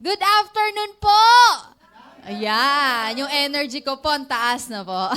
Good afternoon po! Ayan, yung energy ko po, ang taas na po.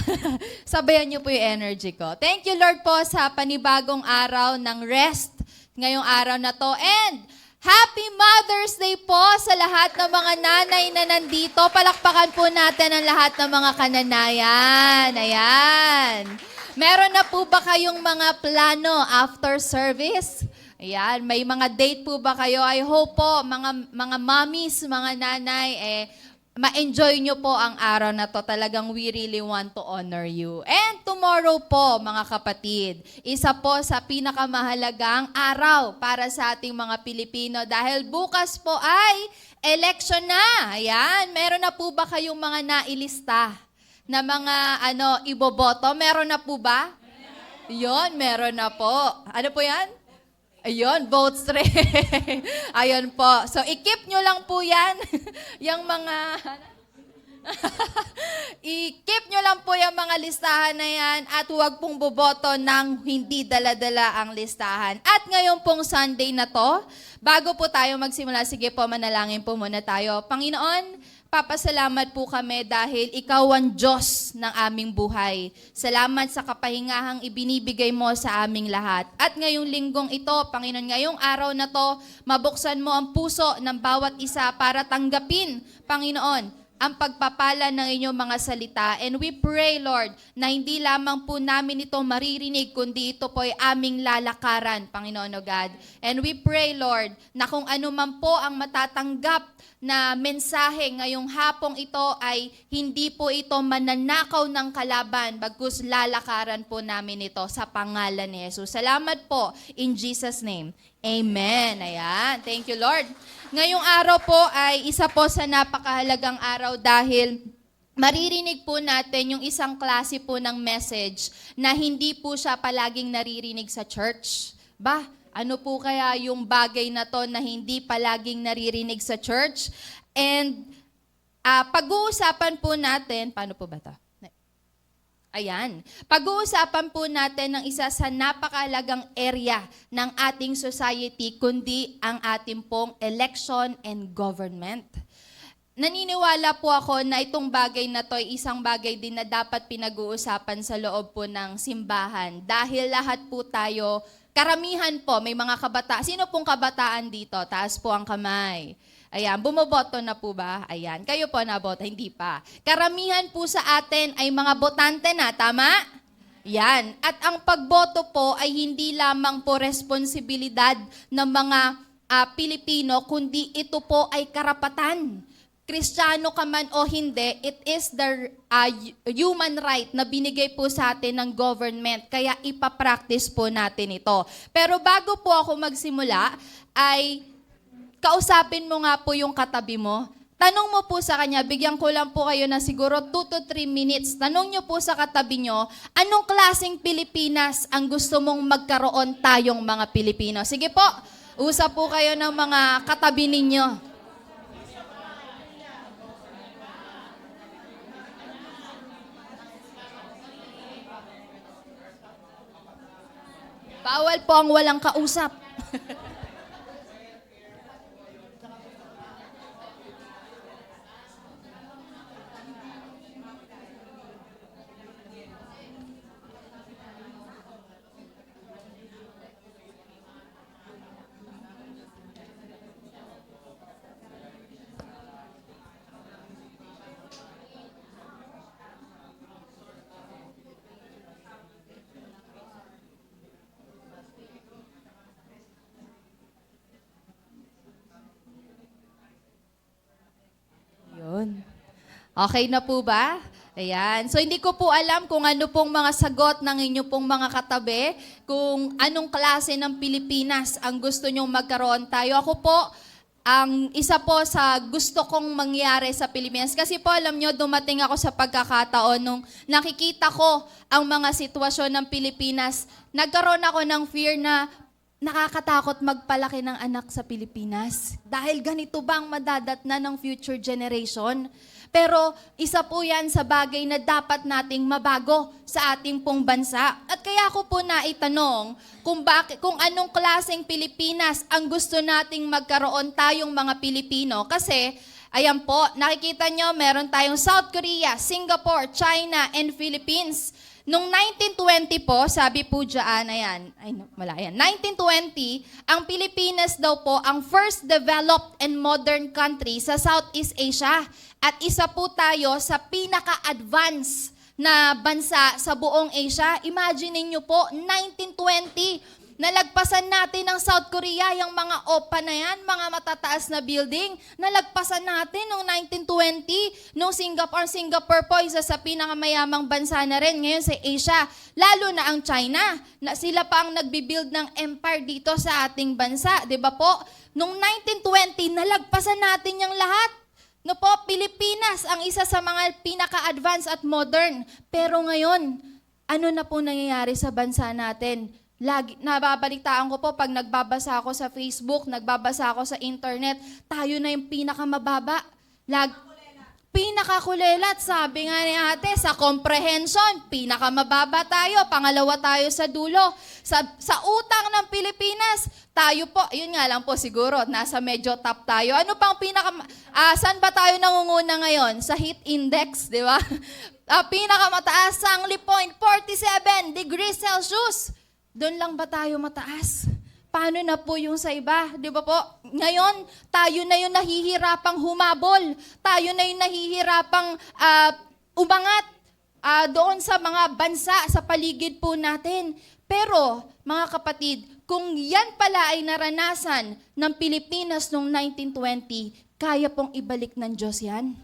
Sabayan niyo po yung energy ko. Thank you, Lord po, sa panibagong araw ng rest ngayong araw na to. And Happy Mother's Day po sa lahat ng mga nanay na nandito. Palakpakan po natin ang lahat ng mga kananayan. Ayan. Meron na po ba kayong mga plano after service? Ayan, may mga date po ba kayo? I hope po, mga mommies, mga nanay, ma-enjoy nyo po ang araw na to. Talagang we really want to honor you. And tomorrow po, mga kapatid, isa po sa pinakamahalagang araw para sa ating mga Pilipino dahil bukas po ay election na. Ayan, meron na po ba kayong mga nailista na mga iboboto? Meron na po ba? Yon, meron na po. Ano po yan? Ayun, vote straight. Ayun po. So, i-keep nyo lang po yan. Yung mga... I-keep nyo lang po yung mga listahan na yan at huwag pong boboto ng hindi dala-dala ang listahan. At ngayon pong Sunday na to, bago po tayo magsimula, sige po, manalangin po muna tayo. Panginoon, papasalamat po kami dahil ikaw ang Diyos ng aming buhay. Salamat sa kapahingahang ibinibigay mo sa aming lahat. At ngayong linggong ito, Panginoon, ngayong araw na to, mabuksan mo ang puso ng bawat isa para tanggapin, Panginoon, ang pagpapala ng inyong mga salita. And we pray, Lord, na hindi lamang po namin ito maririnig, kundi ito po ay aming lalakaran, Panginoon o God. And we pray, Lord, na kung ano man po ang matatanggap na mensahe ngayong hapong ito ay hindi po ito mananakaw ng kalaban, bagkus lalakaran po namin ito sa pangalan ni Jesus. Salamat po in Jesus' name. Amen. Ayan. Thank you, Lord. Ngayong araw po ay isa po sa napakahalagang araw dahil maririnig po natin yung isang klase po ng message na hindi po siya palaging naririnig sa church. Ano po kaya yung bagay na to na hindi palaging naririnig sa church? And pag-uusapan po natin, paano po ba to? Ayan. Pag-uusapan po natin ng isa sa napakahalagang area ng ating society, kundi ang ating pong election and government. Naniniwala po ako na itong bagay na to ay isang bagay din na dapat pinag-uusapan sa loob po ng simbahan. Dahil lahat po tayo, karamihan po, may mga kabataan. Sino pong kabataan dito? Taas po ang kamay. Ayan, bumoboto na po ba? Ayan, kayo po naboto, hindi pa. Karamihan po sa atin ay mga botante na, tama? Yan. At ang pagboto po ay hindi lamang po responsibilidad ng mga Pilipino, kundi ito po ay karapatan. Kristiyano ka man o hindi, it is the human right na binigay po sa atin ng government. Kaya ipapractice po natin ito. Pero bago po ako magsimula, ay kausapin mo nga po yung katabi mo. Tanong mo po sa kanya, bigyan ko lang po kayo na siguro 2 to 3 minutes. Tanong nyo po sa katabi nyo, anong klaseng Pilipinas ang gusto mong magkaroon tayong mga Pilipino? Sige po, usap po kayo ng mga katabi ninyo. Bawal po ang walang kausap. Yun. Okay na po ba? Ayan. So, hindi ko po alam kung ano pong mga sagot ng inyo pong mga katabi, kung anong klase ng Pilipinas ang gusto nyong magkaroon tayo. Ako po, ang isa po sa gusto kong mangyari sa Pilipinas. Kasi po, alam nyo, dumating ako sa pagkakataon nung nakikita ko ang mga sitwasyon ng Pilipinas. Nagkaroon ako ng fear na nakakatakot magpalaki ng anak sa Pilipinas. Dahil ganito bang madadatnan ng future generation? Pero isa po yan sa bagay na dapat nating mabago sa ating pong bansa. At kaya ko po naitanong kung anong klaseng Pilipinas ang gusto nating magkaroon tayong mga Pilipino. Kasi, ayan po, nakikita nyo, meron tayong South Korea, Singapore, China, and Philippines. Noong 1920 po, sabi po dyan, ayan, 1920, ang Pilipinas daw po ang first developed and modern country sa Southeast Asia. At isa po tayo sa pinaka-advance na bansa sa buong Asia. Imagine niyo po, 1920, nalagpasan natin ng South Korea, yung mga OPA na yan, mga matataas na building. Nalagpasan natin noong 1920, noong Singapore po, isa sa pinakamayamang bansa na rin ngayon sa Asia. Lalo na ang China, na sila pa ang nagbibuild ng empire dito sa ating bansa. Di ba po? Noong 1920, nalagpasan natin yung lahat. No po, Pilipinas ang isa sa mga pinaka-advanced at modern. Pero ngayon, ano na po nangyayari sa bansa natin? Lagi, nababalitaan ko po pag nagbabasa ako sa Facebook, nagbabasa ako sa internet, tayo na yung pinakamababa. Pinakakulelat, sabi nga ni ate, sa comprehension, pinakamababa tayo, pangalawa tayo sa dulo. Sa utang ng Pilipinas, tayo po, yun nga lang po siguro, nasa medyo top tayo. Ano pang saan ba tayo nangunguna ngayon? Sa heat index, di ba? Pinakamataas, Sangli Point, 47 degrees Celsius. Doon lang ba tayo mataas? Paano na po yung sa iba? Di ba po? Ngayon, tayo na yung nahihirapang humabol. Tayo na yung nahihirapang umangat doon sa mga bansa sa paligid po natin. Pero, mga kapatid, kung yan pala ay naranasan ng Pilipinas noong 1920, kaya pong ibalik ng Diyos yan?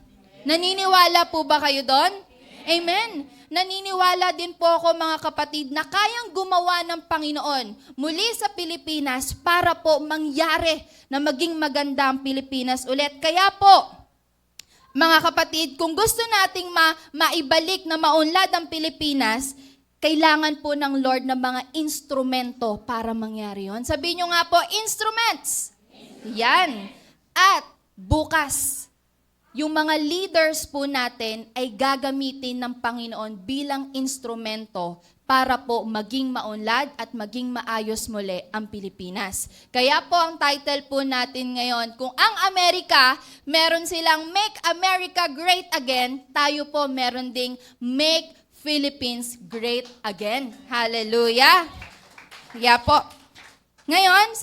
Naniniwala po ba kayo doon? Amen. Naniniwala din po ako mga kapatid na kayang gumawa ng Panginoon muli sa Pilipinas para po mangyari na maging maganda ang Pilipinas ulit. Kaya po, mga kapatid, kung gusto nating maibalik na maunlad ang Pilipinas, kailangan po ng Lord ng mga instrumento para mangyari yon. Sabihin nyo nga po, instruments. Yan. At bukas, yung mga leaders po natin ay gagamitin ng Panginoon bilang instrumento para po maging maunlad at maging maayos muli ang Pilipinas. Kaya po ang title po natin ngayon, kung ang Amerika, meron silang Make America Great Again, tayo po meron ding Make Philippines Great Again. Hallelujah! Kaya po, ngayon,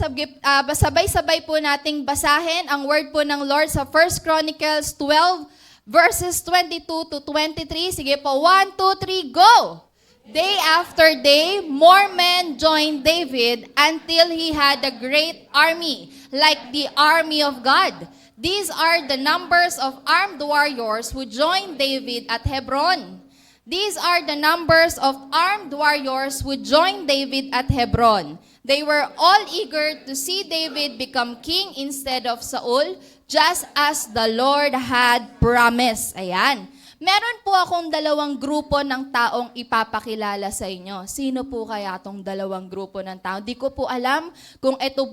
sabay-sabay po nating basahin ang word po ng Lord sa 1 Chronicles 12, verses 22 to 23. Sige po, 1, 2, 3, go! Day after day, more men joined David until he had a great army, like the army of God. These are the numbers of armed warriors who joined David at Hebron. These are the numbers of armed warriors who joined David at Hebron. They were all eager to see David become king instead of Saul, just as the Lord had promised. Ayan. Meron po akong dalawang grupo ng taong ipapakilala sa inyo. Sino po kaya itong dalawang grupo ng tao? Di ko po alam kung ito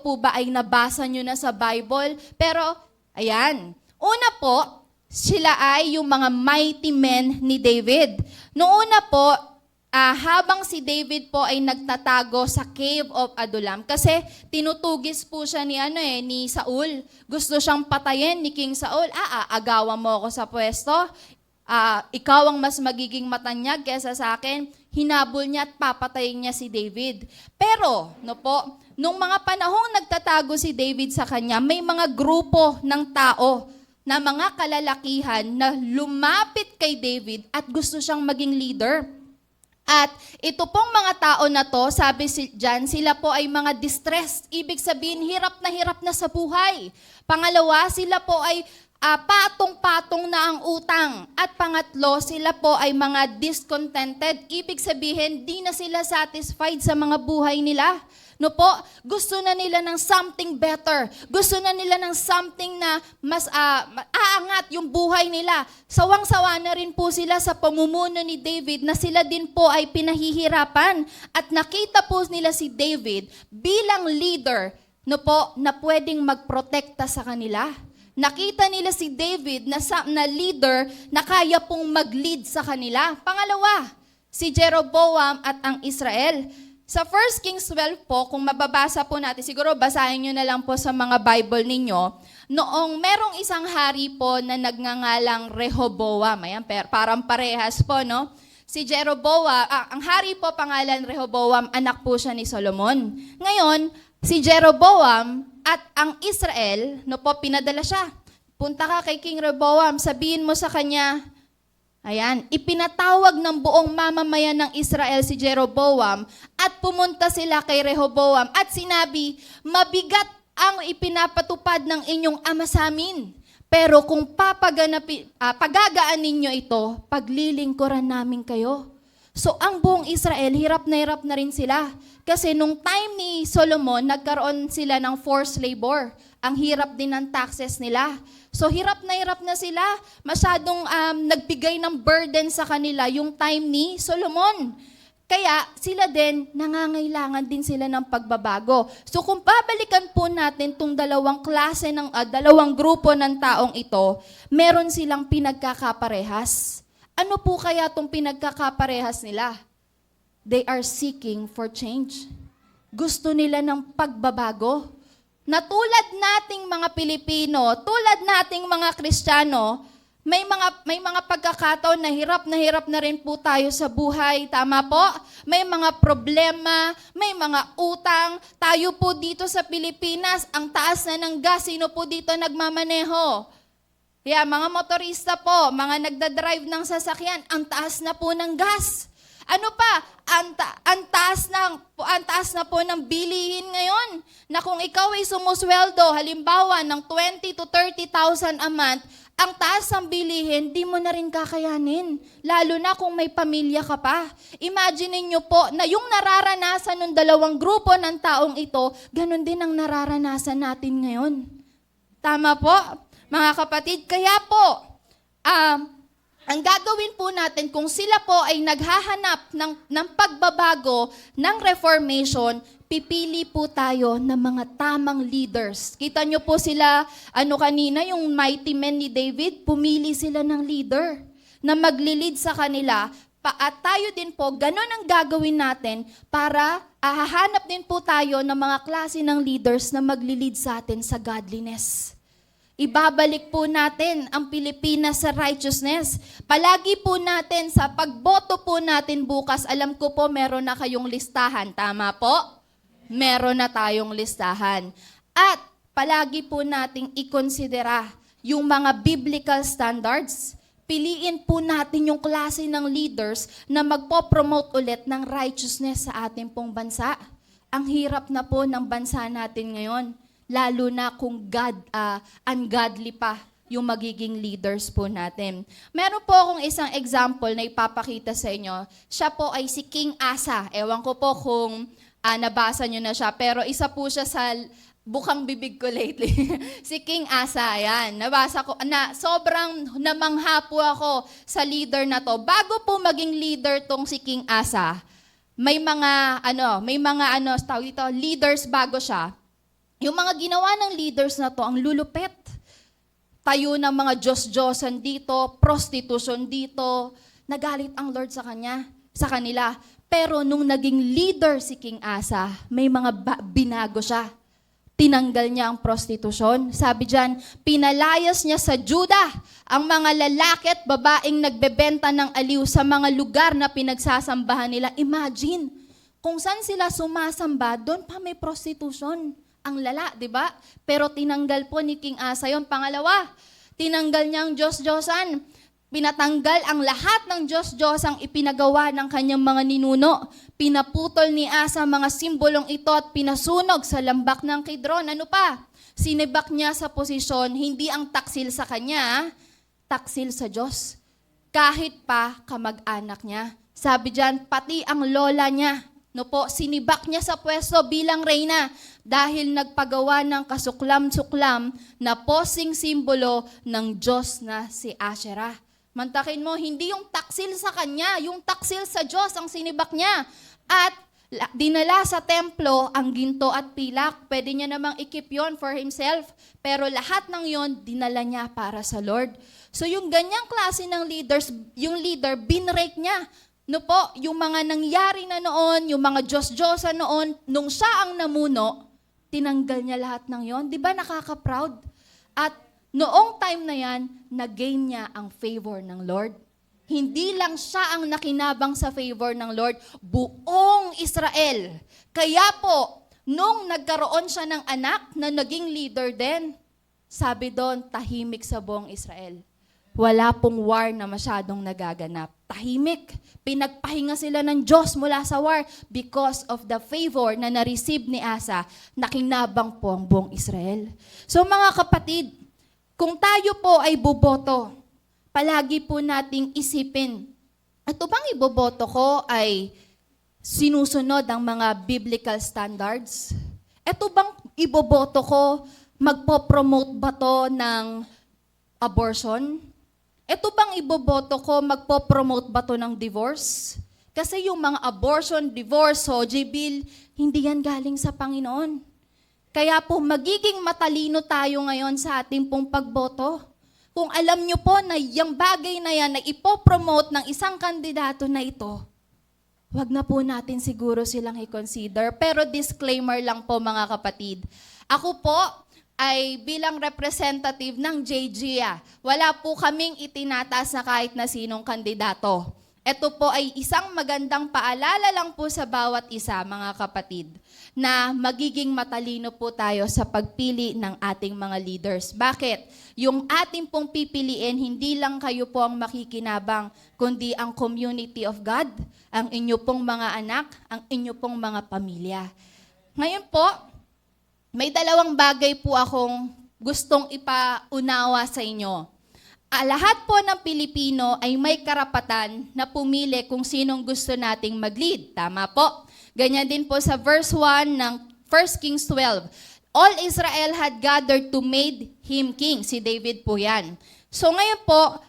po ba ay nabasa nyo na sa Bible. Pero, ayan. Una po, sila ay yung mga mighty men ni David. Noong una po, habang si David po ay nagtatago sa Cave of Adullam, kasi tinutugis po siya ni Saul. Gusto siyang patayin ni King Saul. Agawan mo ako sa pwesto. Ikaw ang mas magiging matanyag kesa sa akin. Hinabol niya at papatayin niya si David. Pero, nung mga panahong nagtatago si David sa kanya, may mga grupo ng tao na mga kalalakihan na lumapit kay David at gusto siyang maging leader. At ito pong mga tao na to, sabi dyan, sila po ay mga distressed. Ibig sabihin, hirap na sa buhay. Pangalawa, sila po ay patong-patong na ang utang. At pangatlo, sila po ay mga discontented. Ibig sabihin, di na sila satisfied sa mga buhay nila. No po, gusto na nila ng something better. Gusto na nila ng something na mas aangat yung buhay nila. Sawang-sawa na rin po sila sa pamumuno ni David na sila din po ay pinahihirapan. At nakita po nila si David bilang leader, no po, na pwedeng magprotekta sa kanila. Nakita nila si David na leader na kaya pong mag-lead sa kanila. Pangalawa, si Jeroboam at ang Israel. Sa 1 Kings 12 po, kung mababasa po natin, siguro basahin nyo na lang po sa mga Bible ninyo, noong merong isang hari po na nagngangalang Rehoboam. Ayan, parang parehas po, no? Si Jeroboam, ang hari po pangalan Rehoboam, anak po siya ni Solomon. Ngayon, si Jeroboam at ang Israel, no po, pinadala siya. Punta ka kay King Rehoboam, sabihin mo sa kanya, ayan, ipinatawag ng buong mamamayan ng Israel si Jeroboam at pumunta sila kay Rehoboam at sinabi, mabigat ang ipinapatupad ng inyong ama sa amin. Pero kung pagagaan ninyo ito, paglilingkuran namin kayo. So ang buong Israel, hirap na rin sila. Kasi nung time ni Solomon, nagkaroon sila ng forced labor. Ang hirap din ng taxes nila. So hirap na sila. Masyadong nagbigay ng burden sa kanila yung time ni Solomon. Kaya sila din, nangangailangan din sila ng pagbabago. So kung babalikan po natin itong dalawang klase dalawang grupo ng taong ito, meron silang pinagkakaparehas. Ano po kaya itong pinagkakaparehas nila? They are seeking for change. Gusto nila ng pagbabago. Na tulad nating mga Pilipino, tulad nating mga Kristiyano, may mga pagkakataon na hirap na rin po tayo sa buhay. Tama po? May mga problema, may mga utang. Tayo po dito sa Pilipinas, ang taas na ng gas. Sino po dito nagmamaneho? Yeah, mga motorista po, mga nagdadrive ng sasakyan, ang taas na po ng gas. Ano pa? Ang taas na po ng bilihin ngayon. Na kung ikaw ay sumusweldo, halimbawa ng 20 to 30,000 a month, ang taas ng bilihin, di mo na rin kakayanin. Lalo na kung may pamilya ka pa. Imagine niyo po na yung nararanasan ng dalawang grupo ng taong ito, ganun din ang nararanasan natin ngayon. Tama po, mga kapatid? Kaya po, ang gagawin po natin kung sila po ay naghahanap ng pagbabago, ng reformation, pipili po tayo ng mga tamang leaders. Kita nyo po sila, kanina, yung mighty men ni David, pumili sila ng leader na magli-lead sa kanila. At tayo din po, ganun ang gagawin natin para hahanap din po tayo ng mga klase ng leaders na magli-lead sa atin sa godliness. Ibabalik po natin ang Pilipinas sa righteousness. Palagi po natin sa pagboto po natin bukas, alam ko po meron na kayong listahan. Tama po? Meron na tayong listahan. At palagi po nating ikonsidera yung mga biblical standards. Piliin po natin yung klase ng leaders na magpo-promote ulit ng righteousness sa ating pong bansa. Ang hirap na po ng bansa natin ngayon. Lalo na kung ungodly pa yung magiging leaders po natin. Meron po akong isang example na ipapakita sa inyo. Siya po ay si King Asa. Ewan ko po kung nabasa nyo na siya, pero isa po siya sa bukang bibig ko lately. Si King Asa, yan. Nabasa ko, sobrang namangha po ako sa leader na to. Bago po maging leader tong si King Asa, may mga tawag dito, leaders bago siya. Yung mga ginawa ng leaders na to, ang lulupet. Tayo ng mga Diyos-Diyosan dito, prostitution dito. Nagalit ang Lord sa kanila. Pero nung naging leader si King Asa, may mga binago siya. Tinanggal niya ang prostitution. Sabi diyan, pinalayas niya sa Juda ang mga lalaki at babaeng nagbebenta ng aliw sa mga lugar na pinagsasambahan nila. Imagine, kung saan sila sumasamba, doon pa may prostitution. Ang lala, di ba? Pero tinanggal po ni King Asa yon. Pangalawa, tinanggal niya ang Diyos-Diyosan. Pinatanggal ang lahat ng Diyos-Diyosang ipinagawa ng kanyang mga ninuno. Pinaputol ni Asa mga simbolong ito at pinasunog sa lambak ng Kidron. Ano pa? Sinibak niya sa posisyon, hindi ang taksil sa kanya, taksil sa Diyos. Kahit pa kamag-anak niya. Sabi diyan, pati ang lola niya, No po, sinibak niya sa pwesto bilang reyna dahil nagpagawa ng kasuklam-suklam na posing simbolo ng Diyos na si Asherah. Mantakin mo, hindi yung taksil sa kanya, yung taksil sa Diyos ang sinibak niya. At dinala sa templo ang ginto at pilak. Pwede niya namang ikip yon for himself. Pero lahat ng yon, dinala niya para sa Lord. So yung ganyang klase ng leaders, yung leader, binrake niya. No po, yung mga nangyari na noon, yung mga Diyos-Diyosa noon, nung siya ang namuno, tinanggal niya lahat ng yon. Di ba nakaka-proud? At noong time na yan, nag-gain niya ang favor ng Lord. Hindi lang siya ang nakinabang sa favor ng Lord, buong Israel. Kaya po, nung nagkaroon siya ng anak na naging leader din, sabi doon, tahimik sa buong Israel. Wala pong war na masyadong nagaganap. Tahimik. Pinagpahinga sila ng Diyos mula sa war because of the favor na na-receive ni Asa, nakinabang po ang buong Israel. So mga kapatid, kung tayo po ay boboto, palagi po nating isipin, ito bang iboboto ko ay sinusunod ang mga biblical standards? Ito bang iboboto ko, magpo-promote ba to ng abortion? Ito bang iboboto ko, magpo-promote ba to ng divorce? Kasi yung mga abortion, divorce, SOGI bill, hindi yan galing sa Panginoon. Kaya po magiging matalino tayo ngayon sa ating pong pagboto. Kung alam nyo po na yung bagay na yan na ipopromote ng isang kandidato na ito, wag na po natin siguro silang i-consider. Pero disclaimer lang po mga kapatid. Ako po ay bilang representative ng JGA. Wala po kaming itinataas na kahit na sinong kandidato. Ito po ay isang magandang paalala lang po sa bawat isa, mga kapatid, na magiging matalino po tayo sa pagpili ng ating mga leaders. Bakit? Yung ating pong pipiliin, hindi lang kayo po ang makikinabang, kundi ang community of God, ang inyo pong mga anak, ang inyo pong mga pamilya. Ngayon po, may dalawang bagay po akong gustong ipaunawa sa inyo. Lahat po ng Pilipino ay may karapatan na pumili kung sinong gusto nating mag-lead. Tama po? Ganyan din po sa verse 1 ng 1 Kings 12. All Israel had gathered to made him king. Si David po yan. So ngayon po,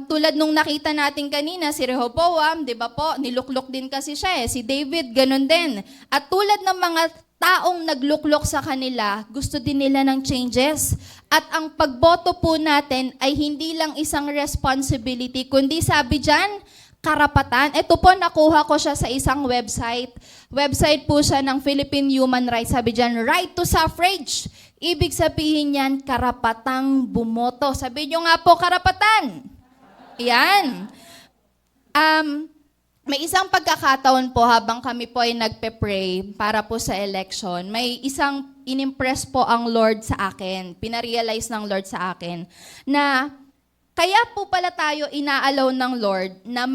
tulad nung nakita natin kanina, si Rehoboam, di ba po, niluklok din kasi siya eh. Si David, ganun din. At tulad ng mga taong nagluklok sa kanila, gusto din nila ng changes. At ang pagboto po natin ay hindi lang isang responsibility, kundi sabi dyan, karapatan. Ito po, nakuha ko siya sa isang website. Website po siya ng Philippine Human Rights. Sabi dyan, right to suffrage. Ibig sabihin yan, karapatang bumoto. Sabi nyo nga po, karapatan. Yan. May isang pagkakataon po habang kami po ay nagpe-pray para po sa election, may isang inimpress po ang Lord sa akin, pinarealize ng Lord sa akin, na kaya po pala tayo inaalaw ng Lord na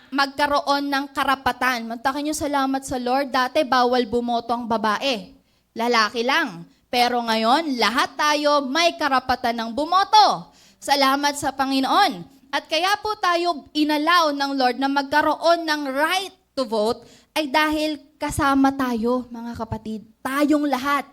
magkaroon ng karapatan. Mantakin nyo, salamat sa Lord, dati bawal bumoto ang babae, lalaki lang. Pero ngayon, lahat tayo may karapatan ng bumoto. Salamat sa Panginoon. At kaya po tayo inalaw ng Lord na magkaroon ng right to vote ay dahil kasama tayo, mga kapatid. Tayong lahat.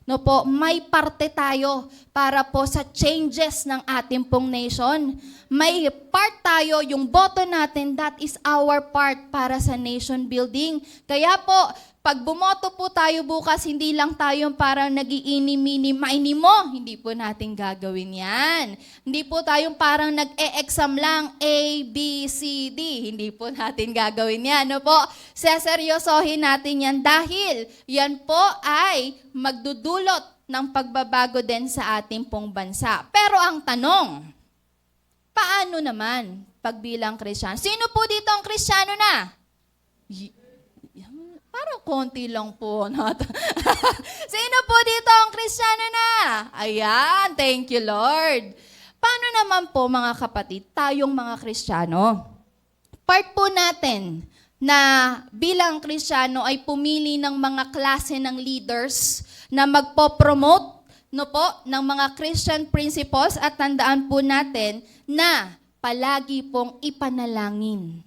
No po, may parte tayo para po sa changes ng ating pong nation. May part tayo, yung boto natin, that is our part para sa nation building. Kaya po, pag bumoto po tayo bukas, hindi lang tayo parang nag-iini-mini-mini mo. Hindi po natin gagawin yan. Hindi po tayong parang nag-e-exam lang A, B, C, D. Hindi po natin gagawin yan. No po? Seseryosohin natin yan dahil yan po ay magdudulot ng pagbabago din sa ating pong bansa. Pero ang tanong, paano naman pagbilang Kristiyano? Sino po dito ang Kristiyano na? Parang konti lang po. Sino po dito ang Kristiyano na? Ayan, thank you Lord. Paano naman po mga kapatid, tayong mga Kristiyano? Part po natin na bilang Kristiyano ay pumili ng mga klase ng leaders na magpo-promote ng mga Christian principles at tandaan po natin na palagi pong ipanalangin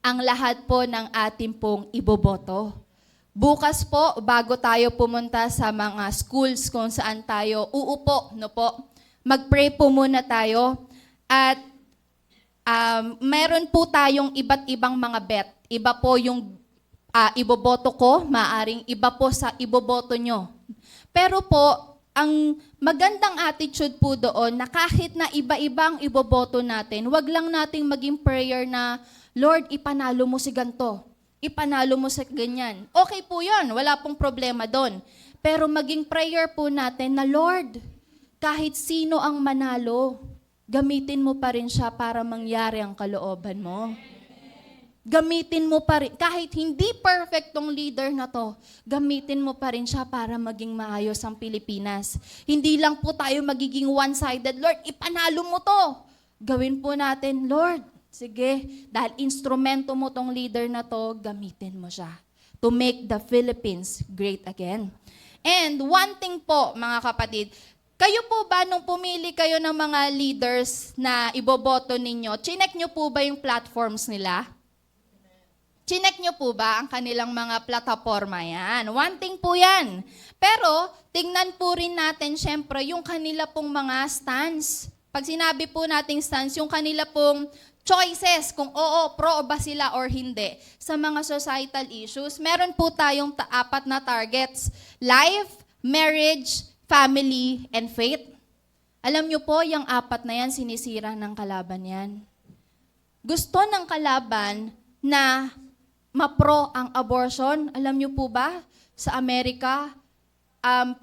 ang lahat po ng ating pong iboboto. Bukas po, bago tayo pumunta sa mga schools kung saan tayo uupo, no po, mag-pray po muna tayo. At meron po tayong iba't ibang mga bet. Iba po yung iboboto ko, maaring iba po sa iboboto nyo. Pero po, ang magandang attitude po doon na kahit na iba-ibang iboboto natin, wag lang nating maging prayer na, Lord, ipanalo mo si ganto. Ipanalo mo sa ganyan. Okay po yun, wala pong problema doon. Pero maging prayer po natin na, Lord, kahit sino ang manalo, gamitin mo pa rin siya para mangyari ang kalooban mo. Gamitin mo pa rin, kahit hindi perfect tong leader na to, gamitin mo pa rin siya para maging maayos ang Pilipinas. Hindi lang po tayo magiging one-sided, Lord, ipanalo mo to. Gawin po natin, Lord, sige, dahil instrumento mo tong leader na to, gamitin mo siya to make the Philippines great again. And one thing po, mga kapatid, kayo po ba nung pumili kayo ng mga leaders na iboboto ninyo, chinek nyo po ba yung platforms nila? Chinek nyo po ba ang kanilang mga plataforma yan? One thing po yan. Pero, tingnan po rin natin, syempre, yung kanila pong mga stance. Pag sinabi po nating stance, yung kanila pong choices, kung oo, pro ba sila or hindi, sa mga societal issues, meron po tayong apat na targets. Life, marriage, family, and faith. Alam nyo po, yung apat na yan, sinisira ng kalaban yan. Gusto ng kalaban na mapro ang abortion. Alam nyo po ba, sa Amerika,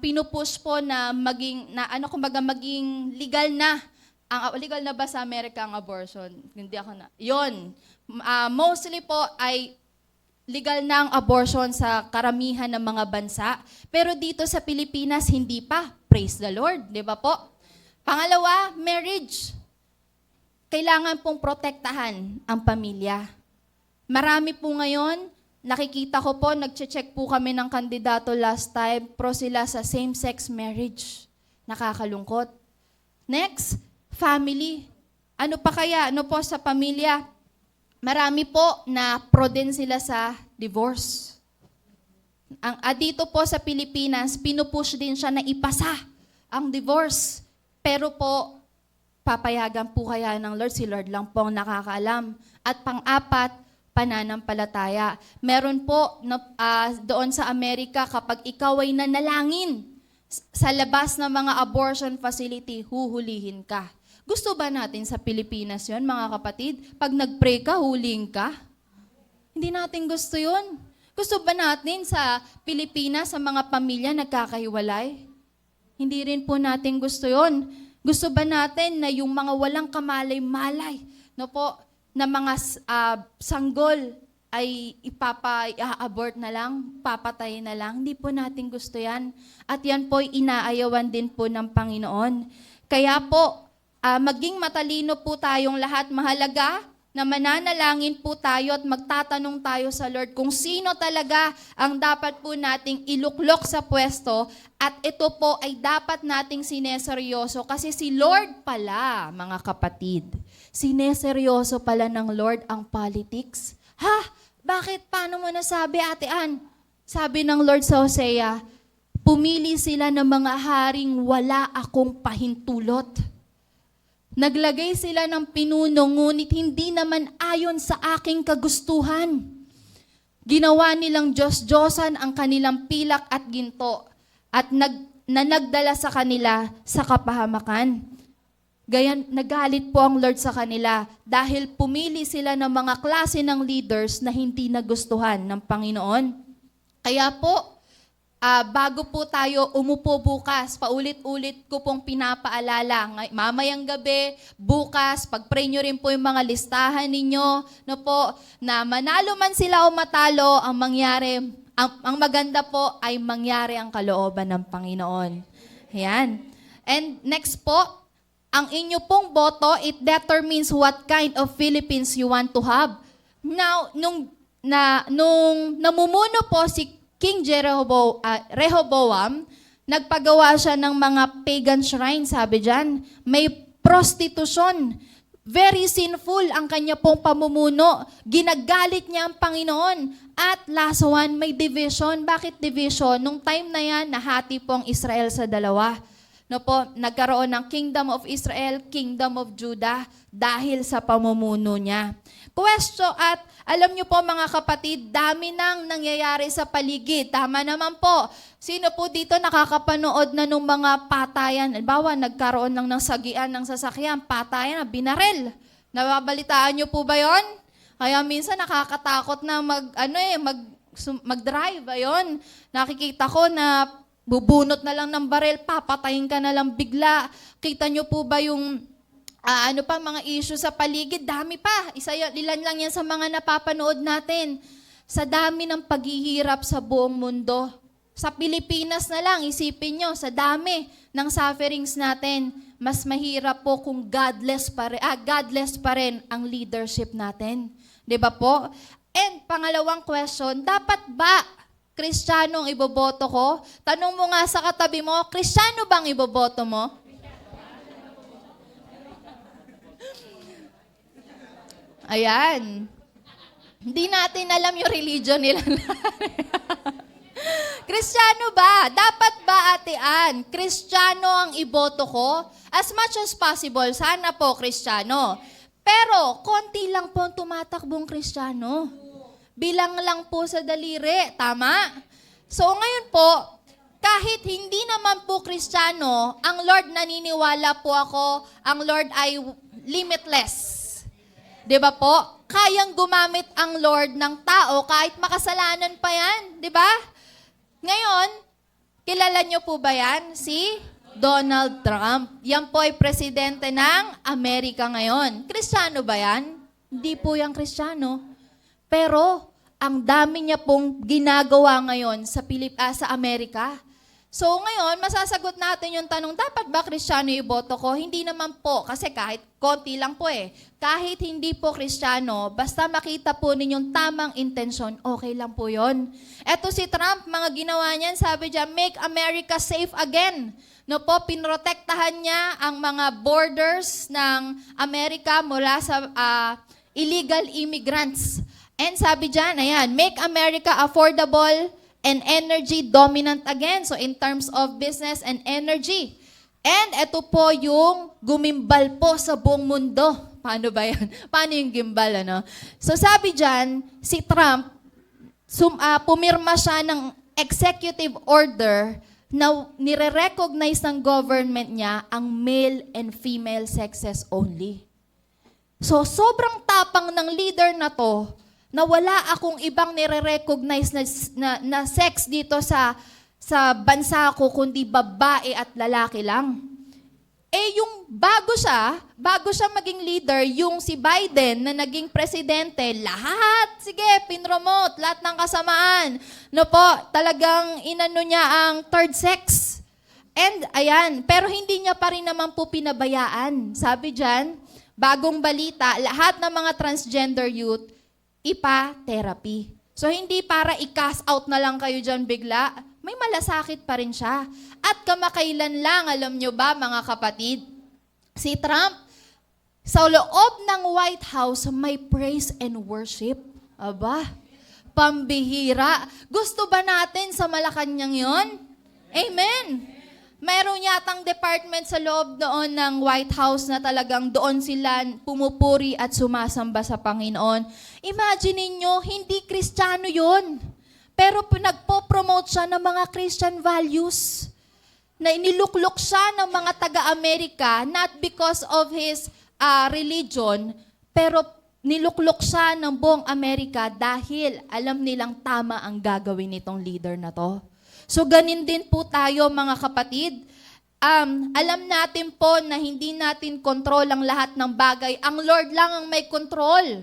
pinupush po na maging legal na. Legal na ba sa Amerika ang abortion? Hindi ako na. Yun. Mostly po ay legal na ang abortion sa karamihan ng mga bansa. Pero dito sa Pilipinas, hindi pa. Praise the Lord. Di ba po? Pangalawa, marriage. Kailangan pong protektahan ang pamilya. Marami po ngayon, nakikita ko po, nag-check po kami ng kandidato last time, pro sila sa same-sex marriage. Nakakalungkot. Next, family. Ano pa kaya? Ano po sa pamilya? Marami po na pro din sila sa divorce. Dito po sa Pilipinas, pinupush din siya na ipasa ang divorce. Pero po, papayagan po kaya ng Lord, si Lord lang po ang nakakaalam. At pang-apat, pananampalataya. Meron po doon sa Amerika, kapag ikaw ay nanalangin sa labas ng mga abortion facility, huhulihin ka. Gusto ba natin sa Pilipinas yon, mga kapatid? Pag nag-pray ka, huling ka? Hindi natin gusto yun. Gusto ba natin sa Pilipinas, sa mga pamilya nagkakahiwalay? Hindi rin po natin gusto yon. Gusto ba natin na yung mga walang kamalay-malay, no po, na mga sanggol ay ipapa-abort na lang, papatayin na lang? Hindi po natin gusto yan. At yan po inaayawan din po ng Panginoon. Kaya po, maging matalino po tayong lahat. Mahalaga na mananalangin po tayo at magtatanong tayo sa Lord kung sino talaga ang dapat po nating iluklok sa pwesto, at ito po ay dapat nating sineseryoso kasi si Lord pala, mga kapatid, sineseryoso pala ng Lord ang politics. Ha? Bakit? Paano mo nasabi, Ate Ann? Sabi ng Lord sa Hosea, pumili sila ng mga haring wala akong pahintulot. Naglagay sila ng pinuno, ngunit hindi naman ayon sa aking kagustuhan. Ginawa nilang Diyos-Diyosan ang kanilang pilak at ginto, at nagdala sa kanila sa kapahamakan. Gayan, nagalit po ang Lord sa kanila dahil pumili sila ng mga klase ng leaders na hindi nagustuhan ng Panginoon. Kaya po, bago po tayo umupo bukas, paulit-ulit ko pong pinapaalala, mamayang gabi, bukas, pag-pray nyo rin po yung mga listahan ninyo, no po, na manalo man sila o matalo, ang mangyari, ang maganda po ay mangyari ang kalooban ng Panginoon. Ayan. And next po, ang inyo pong boto, it determines what kind of Philippines you want to have. Now, nung namumuno po si King Rehoboam, nagpagawa siya ng mga pagan shrine, sabi dyan. May prostitution. Very sinful ang kanya pong pamumuno. Ginagalit niya ang Panginoon. At last one, may division. Bakit division? Nung time na yan, nahati po ang Israel sa dalawa. No po, nagkaroon ng Kingdom of Israel, Kingdom of Judah dahil sa pamumuno niya. Question at alam niyo po mga kapatid, dami nang nangyayari sa paligid. Tama naman po. Sino po dito nakakapanood na nung mga patayan? Halimbawa, nagkaroon lang ng sagian ng sasakyan, patayan, binaril. Nababalitaan niyo po ba yon? Kaya minsan nakakatakot na mag-drive. Ayun, nakikita ko na bubunot na lang ng baril, papatayin ka na lang bigla. Kita niyo po ba yung mga issue sa paligid? Dami pa. Ilan lang yan sa mga napapanood natin. Sa dami ng paghihirap sa buong mundo. Sa Pilipinas na lang, isipin nyo, sa dami ng sufferings natin, mas mahirap po kung godless pa rin ang leadership natin. 'Di ba po? And pangalawang question, dapat ba Kristiyano ang iboboto ko? Tanong mo nga sa katabi mo, Kristiyano bang iboboto mo? Ayan. Hindi natin alam yung religion nila. Kristiyano ba? Dapat ba, Ate Ann, Kristiyano ang iboto ko? As much as possible, sana po Kristiyano. Pero, konti lang po ang tumatakbong Kristiyano. Bilang lang po sa daliri. Tama? So, ngayon po, kahit hindi naman po Kristiyano, ang Lord naniniwala po ako, ang Lord ay limitless. 'Di ba po? Kayang gumamit ang Lord ng tao kahit makasalanan pa yan. 'Di ba? Ngayon, kilala niyo po ba yan? Si Donald Trump. Yan po ay presidente ng Amerika ngayon. Kristiyano ba yan? Hindi po yan Kristiyano. Pero, ang dami niya pong ginagawa ngayon sa Amerika. So ngayon, masasagot natin yung tanong, dapat ba Kristiyano iboto ko? Hindi naman po, kasi kahit konti lang po Kahit hindi po Kristiyano, basta makita po ninyong tamang intensyon, okay lang po yon. Eto si Trump, mga ginawa niyan, sabi niya, make America safe again. No po, pinrotektahan niya ang mga borders ng Amerika mula sa illegal immigrants. And sabi diyan, ayan, make America affordable and energy dominant again. So in terms of business and energy. And ito po yung gumimbal po sa buong mundo. Paano ba yan? Paano yung gimbal, ano? So sabi diyan, si Trump, pumirma siya ng executive order na nire-recognize ng government niya ang male and female sexes only. So sobrang tapang ng leader na to, na wala akong ibang nire-recognize na sex dito sa bansa ko, kundi babae at lalaki lang. Yung bago siya maging leader, yung si Biden na naging presidente, lahat, sige, pinromote, lahat ng kasamaan. No po, talagang inano niya ang third sex. And ayan, pero hindi niya pa rin naman po pinabayaan. Sabi diyan, bagong balita, lahat ng mga transgender youth, ipa-therapy. So, hindi para i-cast out na lang kayo dyan bigla. May malasakit pa rin siya. At kamakailan lang, alam nyo ba mga kapatid, si Trump, sa loob ng White House, may praise and worship. Aba, pambihira. Gusto ba natin sa Malacanang yon? Amen. Meron yatang department sa loob doon ng White House na talagang doon sila pumupuri at sumasamba sa Panginoon. Imagine niyo, hindi Kristiyano yun. Pero nagpo-promote siya ng mga Christian values. Na iniluklok siya ng mga taga-Amerika, not because of his religion, pero niluklok siya ng buong Amerika dahil alam nilang tama ang gagawin nitong leader na to. So ganin din po tayo mga kapatid. Alam natin po na hindi natin control ang lahat ng bagay. Ang Lord lang ang may control.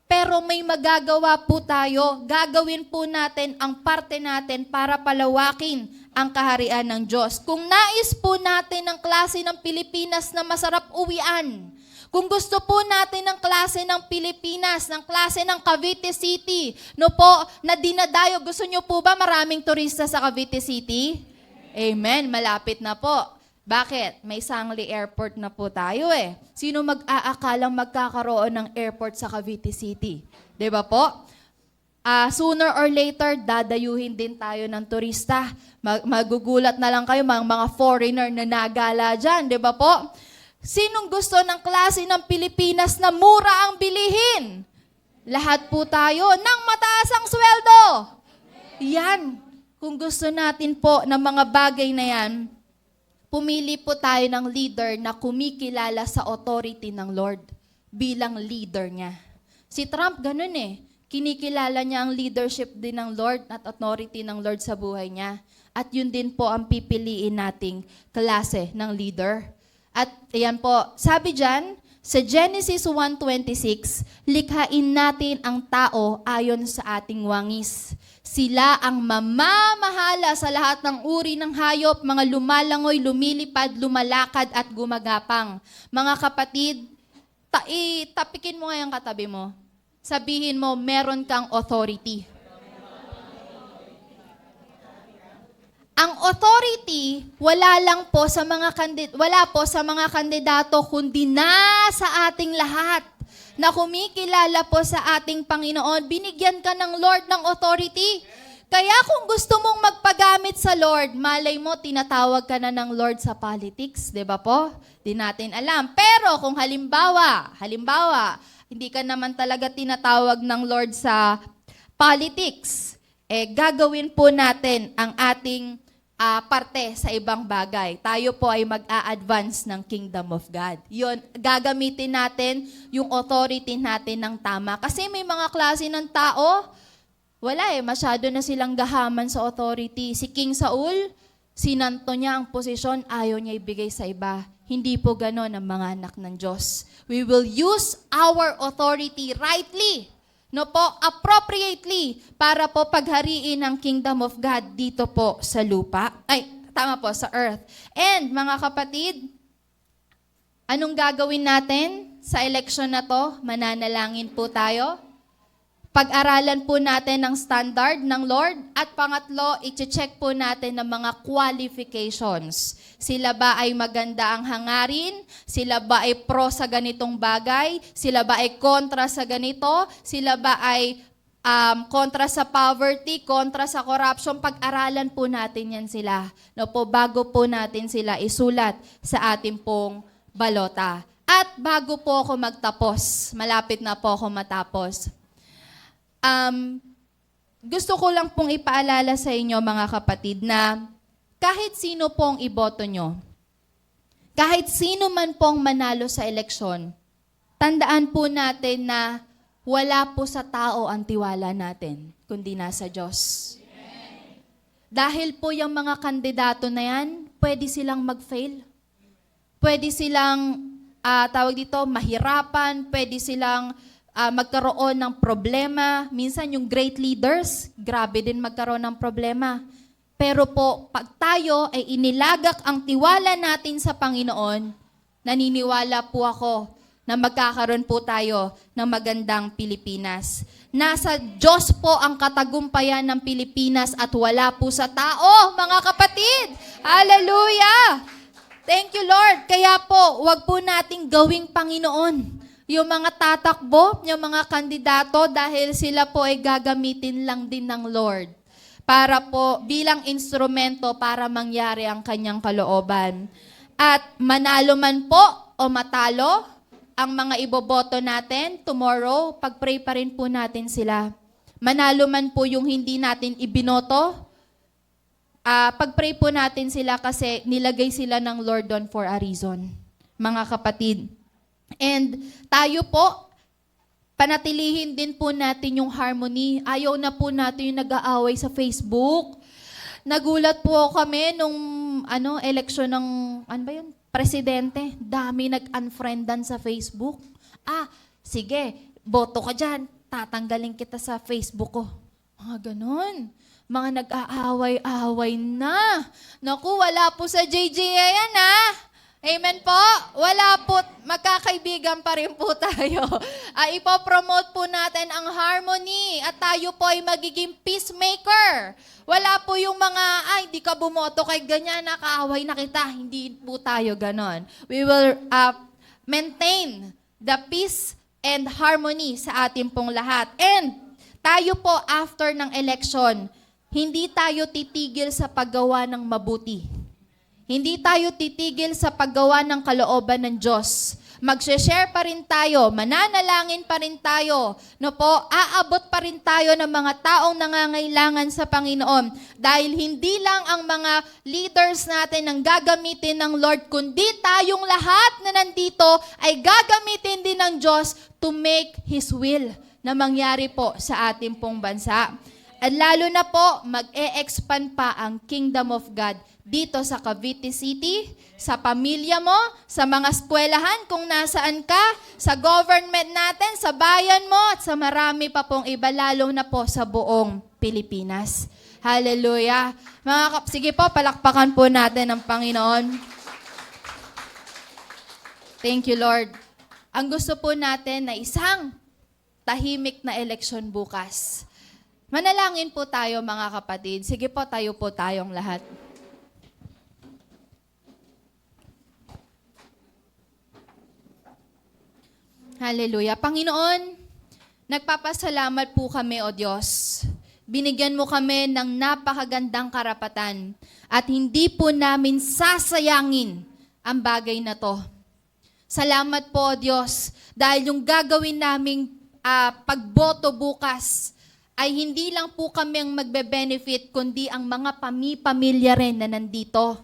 Pero may magagawa po tayo. Gagawin po natin ang parte natin para palawakin ang kaharian ng Diyos. Kung nais po natin ang klase ng Pilipinas na masarap uwian, kung gusto po natin ng klase ng Pilipinas, ng klase ng Cavite City, no po, na dinadayo, gusto nyo po ba maraming turista sa Cavite City? Amen, malapit na po. Bakit? May Sangli Airport na po tayo eh. Sino mag-aakalang magkakaroon ng airport sa Cavite City? 'Di ba po? Sooner or later, dadayuhin din tayo ng turista. Magugulat na lang kayo, mga foreigner na nagala dyan, di ba po? Sinong gusto ng klase ng Pilipinas na mura ang bilihin? Lahat po tayo ng mataas ang sweldo. Yan. Kung gusto natin po ng mga bagay na yan, pumili po tayo ng leader na kumikilala sa authority ng Lord bilang leader niya. Si Trump ganun eh. Kinikilala niya ang leadership din ng Lord at authority ng Lord sa buhay niya. At yun din po ang pipiliin nating klase ng leader. At ayan po, sabi dyan, sa Genesis 1:26, likhain natin ang tao ayon sa ating wangis. Sila ang mamamahala sa lahat ng uri ng hayop, mga lumalangoy, lumilipad, lumalakad at gumagapang. Mga kapatid, tapikin mo ngayong katabi mo. Sabihin mo, meron kang authority. Ang authority, wala po sa mga kandidato, kundi sa ating lahat na kumikilala po sa ating Panginoon. Binigyan ka ng Lord ng authority. Kaya kung gusto mong magpagamit sa Lord, malay mo, tinatawag ka na ng Lord sa politics, di ba po? Di natin alam. Pero kung halimbawa, hindi ka naman talaga tinatawag ng Lord sa politics, gagawin po natin ang ating parte sa ibang bagay. Tayo po ay mag-a-advance ng Kingdom of God. Yun, gagamitin natin yung authority natin ng tama. Kasi may mga klase ng tao, masyado na silang gahaman sa authority. Si King Saul, sinanto niya ang posisyon, ayaw niya ibigay sa iba. Hindi po ganon ang mga anak ng Diyos. We will use our authority rightly, appropriately, para po paghariin ang kingdom of God dito po sa lupa. Sa earth. And mga kapatid, anong gagawin natin sa election na to? Mananalangin po tayo. Pag-aralan po natin ang standard ng Lord. At pangatlo, i-check po natin ang mga qualifications. Sila ba ay maganda ang hangarin? Sila ba ay pro sa ganitong bagay? Sila ba ay kontra sa ganito? Sila ba ay kontra sa poverty, kontra sa corruption? Pag-aralan po natin yan sila. Bago po natin sila isulat sa ating pong balota. At bago po ako magtapos, malapit na po ako matapos, gusto ko lang pong ipaalala sa inyo mga kapatid na kahit sino pong iboto nyo, kahit sino man pong manalo sa eleksyon, tandaan po natin na wala po sa tao ang tiwala natin, kundi nasa Diyos. Amen. Dahil po yung mga kandidato na yan, pwede silang mag-fail. Pwede silang, mahirapan, pwede silang magkaroon ng problema. Minsan yung great leaders, grabe din magkaroon ng problema. Pero po, pag tayo ay inilagak ang tiwala natin sa Panginoon, naniniwala po ako na magkakaroon po tayo ng magandang Pilipinas. Nasa Diyos po ang katagumpayan ng Pilipinas at wala po sa tao, mga kapatid. Hallelujah! Thank you, Lord. Kaya po, wag po nating gawing Panginoon yung mga tatakbo, yung mga kandidato, dahil sila po ay gagamitin lang din ng Lord para po bilang instrumento para mangyari ang kanyang kalooban. At manalo man po o matalo, ang mga iboboto natin tomorrow, pag-pray pa rin po natin sila. Manalo man po yung hindi natin ibinoto, pag-pray po natin sila kasi nilagay sila ng Lord doon for a reason, mga kapatid. And tayo po, panatilihin din po natin yung harmony. Ayaw na po natin yung nag-aaway sa Facebook. Nagulat po kami nung eleksyon ng presidente. Dami nag-unfriendan sa Facebook. Sige, boto ka dyan. Tatanggalin kita sa Facebook ko. Mga ganon. Mga nag-aaway-aaway na. Naku, wala po sa JJA yan Amen po? Wala po, magkakaibigan pa rin po tayo. Ipopromote po natin ang harmony at tayo po ay magiging peacemaker. Wala po yung mga, di ka bumoto kay ganyan, nakaaway na kita. Hindi po tayo ganon. We will maintain the peace and harmony sa ating pong lahat. And tayo po after ng election, hindi tayo titigil sa paggawa ng mabuti. Hindi tayo titigil sa paggawa ng kalooban ng Diyos. Magse-share pa rin tayo, mananalangin pa rin tayo, aabot pa rin tayo ng mga taong nangangailangan sa Panginoon. Dahil hindi lang ang mga leaders natin ang gagamitin ng Lord, kundi tayong lahat na nandito ay gagamitin din ng Diyos to make His will na mangyari po sa ating pong bansa. At lalo na po, mag-e-expand pa ang Kingdom of God dito sa Cavite City, sa pamilya mo, sa mga eskwelahan kung nasaan ka, sa government natin, sa bayan mo, at sa marami pa pong iba, lalo na po sa buong Pilipinas. Hallelujah. Sige po, palakpakan po natin ang Panginoon. Thank you, Lord. Ang gusto po natin na isang tahimik na eleksyon bukas. Manalangin po tayo, mga kapatid. Sige po, tayo po tayong lahat. Hallelujah. Panginoon, nagpapasalamat po kami, O Diyos. Binigyan mo kami ng napakagandang karapatan at hindi po namin sasayangin ang bagay na to. Salamat po, O Diyos, dahil yung gagawin naming pagboto bukas ay hindi lang po kami ang magbe-benefit, kundi ang mga pamilya rin na nandito.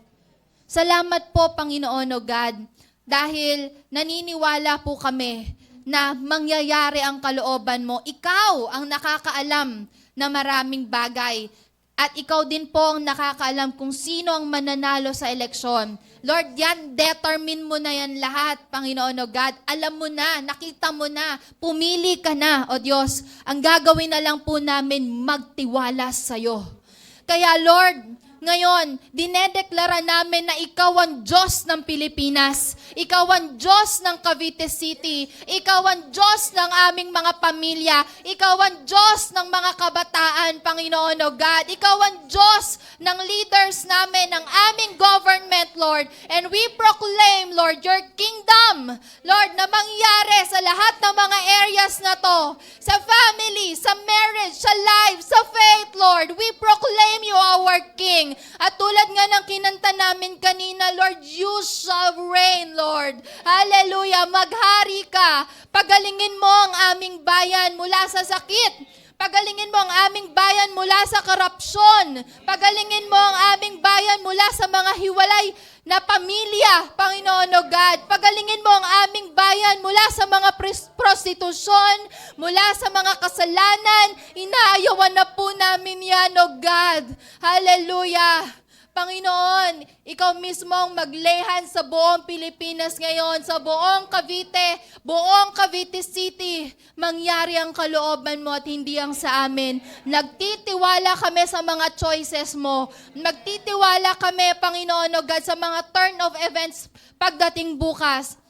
Salamat po, Panginoon, O God, dahil naniniwala po kami na mangyayari ang kalooban mo. Ikaw ang nakakaalam na maraming bagay. At ikaw din po ang nakakaalam kung sino ang mananalo sa eleksyon. Lord, yan, determine mo na yan lahat, Panginoon o God. Alam mo na, nakita mo na, pumili ka na, O Diyos. Ang gagawin na lang po namin, magtiwala sa'yo. Kaya Lord, ngayon, dinedeklara namin na ikaw ang Diyos ng Pilipinas. Ikaw ang Diyos ng Cavite City. Ikaw ang Diyos ng aming mga pamilya. Ikaw ang Diyos ng mga kabataan, Panginoon o God. Ikaw ang Diyos ng leaders namin, ng aming government, Lord. And we proclaim, Lord, your kingdom, Lord, na mangyari sa lahat ng mga areas na to. Sa family, sa marriage, sa life, sa faith, Lord. We proclaim you our King. At tulad nga ng kinanta namin kanina, Lord, you shall reign, Lord. Hallelujah. Maghari ka. Pagalingin mo ang aming bayan mula sa sakit. Pagalingin mo ang aming bayan mula sa korupsyon. Pagalingin mo ang aming bayan mula sa mga hiwalay na pamilya, Panginoon o God. Pagalingin mo ang aming bayan mula sa mga prostitusyon, mula sa mga kasalanan. Inaayawan na po namin yan, o God. Hallelujah. Panginoon, ikaw mismo ang maglehan sa buong Pilipinas ngayon, sa buong Cavite City. Mangyari ang kalooban mo at hindi ang sa amin. Nagtitiwala kami sa mga choices mo. Nagtitiwala kami, Panginoon o God, sa mga turn of events pagdating bukas.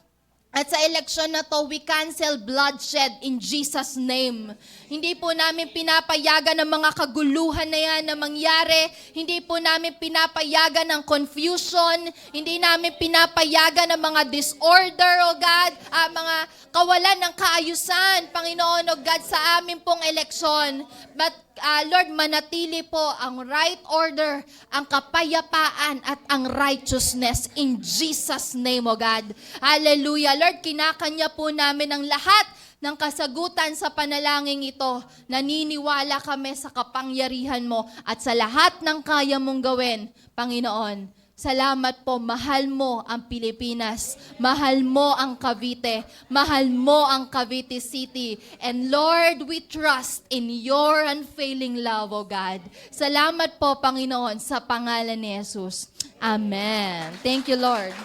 At sa eleksyon na to, we cancel bloodshed in Jesus' name. Hindi po namin pinapayagan ng mga kaguluhan na yan na mangyari. Hindi po namin pinapayagan ng confusion. Hindi namin pinapayagan ng mga disorder, O God, mga kawalan ng kaayusan, Panginoon, O God, sa amin pong eleksyon. But Lord, manatili po ang right order, ang kapayapaan at ang righteousness in Jesus' name, O God. Hallelujah. Lord, kinakanya po namin ang lahat ng kasagutan sa panalangin ito. Naniniwala kami sa kapangyarihan mo at sa lahat ng kaya mong gawin, Panginoon. Salamat po, mahal mo ang Pilipinas, mahal mo ang Cavite, mahal mo ang Cavite City. And Lord, we trust in your unfailing love, O God. Salamat po, Panginoon, sa pangalan ni Jesus. Amen. Thank you, Lord.